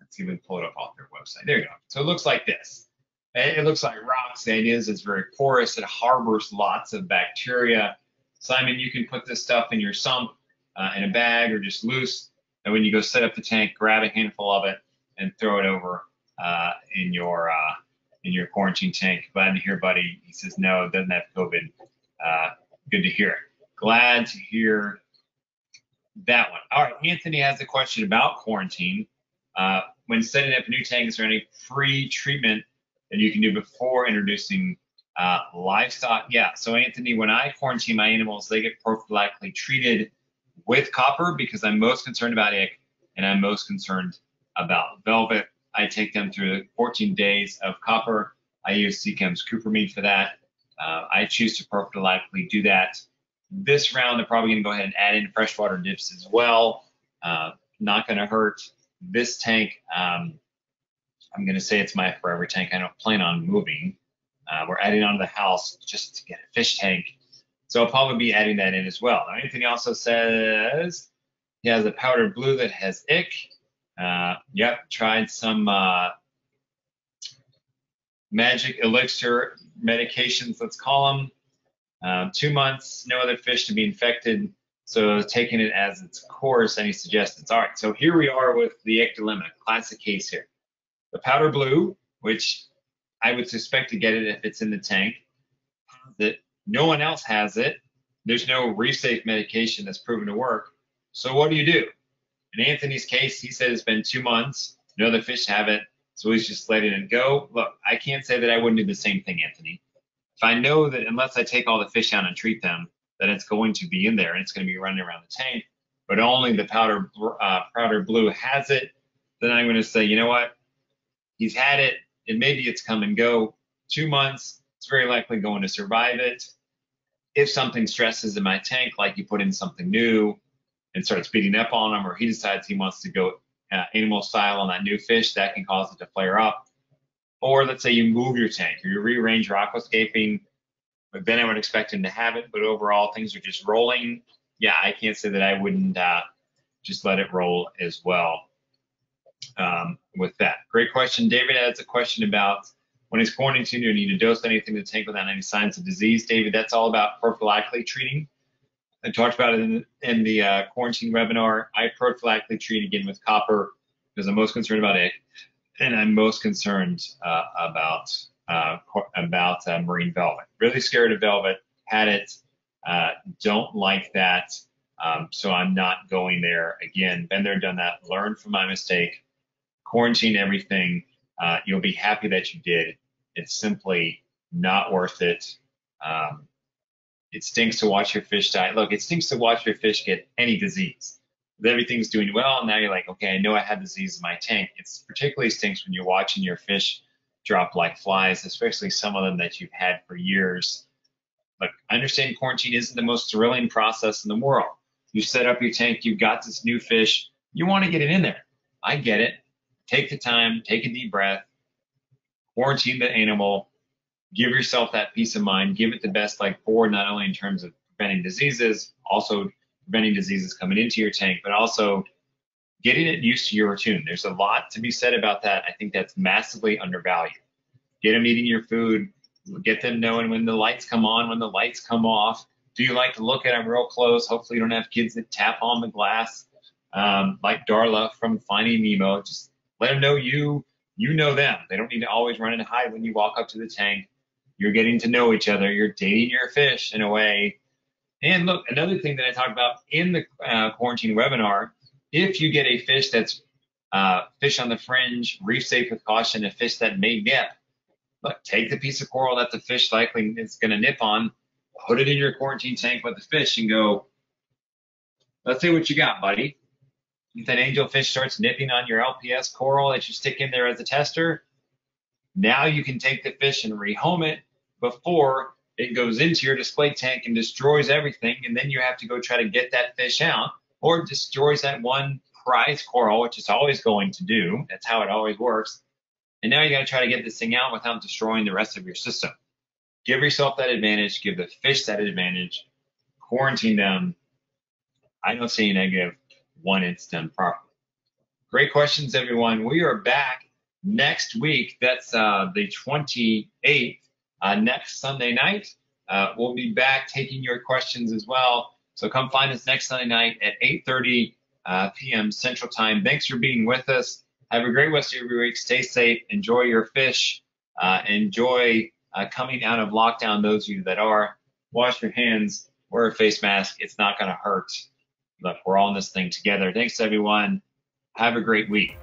Let's even pull it up off their website. There you go. So it looks like this. It looks like rocks. The idea is it's very porous. It harbors lots of bacteria. Simon, you can put this stuff in your sump, in a bag, or just loose. And when you go set up the tank, grab a handful of it and throw it over in your quarantine tank. Glad to hear, buddy. He says no, it doesn't have COVID. Good to hear. Glad to hear that one. All right, Anthony has a question about quarantine. When setting up a new tank, is there any free treatment that you can do before introducing livestock? Yeah, so Anthony, when I quarantine my animals, they get prophylactically treated with copper because I'm most concerned about ick and I'm most concerned about velvet. I take them through 14 days of copper. I use CChem's Cupramine for that. I choose to prophylactically do that. This round, I'm probably going to go ahead and add in freshwater dips as well. Not going to hurt. This tank, I'm going to say it's my forever tank. I don't plan on moving. We're adding onto the house just to get a fish tank. So I'll probably be adding that in as well. Now, Anthony also says he has a powdered blue that has ick. Yep, tried some magic elixir medications, let's call them. 2 months, no other fish to be infected. So taking it as its course, any suggestions? All right, so here we are with the ick dilemma, classic case here. The powder blue, which I would suspect to get it if it's in the tank, that no one else has it. There's no resafe medication that's proven to work. So what do you do? In Anthony's case, he said it's been 2 months. No other fish have it, so he's just letting it go. Look, I can't say that I wouldn't do the same thing, Anthony. If I know that unless I take all the fish out and treat them, that it's going to be in there and it's going to be running around the tank, but only the powder blue has it, then I'm going to say, you know what? He's had it, and maybe it's come and go. 2 months, it's very likely going to survive it. If something stresses in my tank, like you put in something new and starts beating up on him, or he decides he wants to go animal style on that new fish, that can cause it to flare up. Or let's say you move your tank, or you rearrange your aquascaping, but then I would expect him to have it, but overall things are just rolling. Yeah, I can't say that I wouldn't just let it roll as well with that. Great question. David has a question about When it's quarantined, you need to dose anything to the tank without any signs of disease. David, that's all about prophylactically treating. I talked about it in the quarantine webinar. I prophylactically treat again with copper because I'm most concerned about it, and I'm most concerned about marine velvet. Really scared of velvet. Had it. Don't like that. So I'm not going there again. Been there, done that. Learn from my mistake. Quarantine everything. You'll be happy that you did. It's simply not worth it. It stinks to watch your fish die. Look, it stinks to watch your fish get any disease. Everything's doing well, and now you're like, okay, I know I had disease in my tank. It's particularly stinks when you're watching your fish drop like flies, especially some of them that you've had for years. Look, I understand quarantine isn't the most thrilling process in the world. You set up your tank, you've got this new fish, you want to get it in there. I get it. Take the time, take a deep breath, quarantine the animal, give yourself that peace of mind, give it the best leg forward, not only in terms of preventing diseases, also preventing diseases coming into your tank, but also getting it used to your routine. There's a lot to be said about that. I think that's massively undervalued. Get them eating your food, get them knowing when the lights come on, when the lights come off. Do you like to look at them real close? Hopefully you don't have kids that tap on the glass like Darla from Finding Nemo. Just let them know you know them. They don't need to always run and hide when you walk up to the tank. You're getting to know each other. You're dating your fish in a way. And look, another thing that I talked about in the quarantine webinar, if you get a fish that's fish on the fringe, reef safe with caution, a fish that may nip, look, take the piece of coral that the fish likely is going to nip on, put it in your quarantine tank with the fish and go, let's see what you got, buddy. If that angelfish starts nipping on your LPS coral that you stick in there as a tester, now you can take the fish and rehome it before it goes into your display tank and destroys everything, and then you have to go try to get that fish out, or destroys that one prize coral, which it's always going to do. That's how it always works. And now you got to try to get this thing out without destroying the rest of your system. Give yourself that advantage. Give the fish that advantage. Quarantine them. I don't see a negative when it's done properly. Great questions, everyone. We are back next week. That's the 28th, next Sunday night. We'll be back taking your questions as well. So come find us next Sunday night at 8:30 p.m. Central Time. Thanks for being with us. Have a great rest of your week. Stay safe. Enjoy your fish. Enjoy coming out of lockdown. Those of you that are, wash your hands, wear a face mask. It's not going to hurt. Look, we're all in this thing together. Thanks, everyone. Have a great week.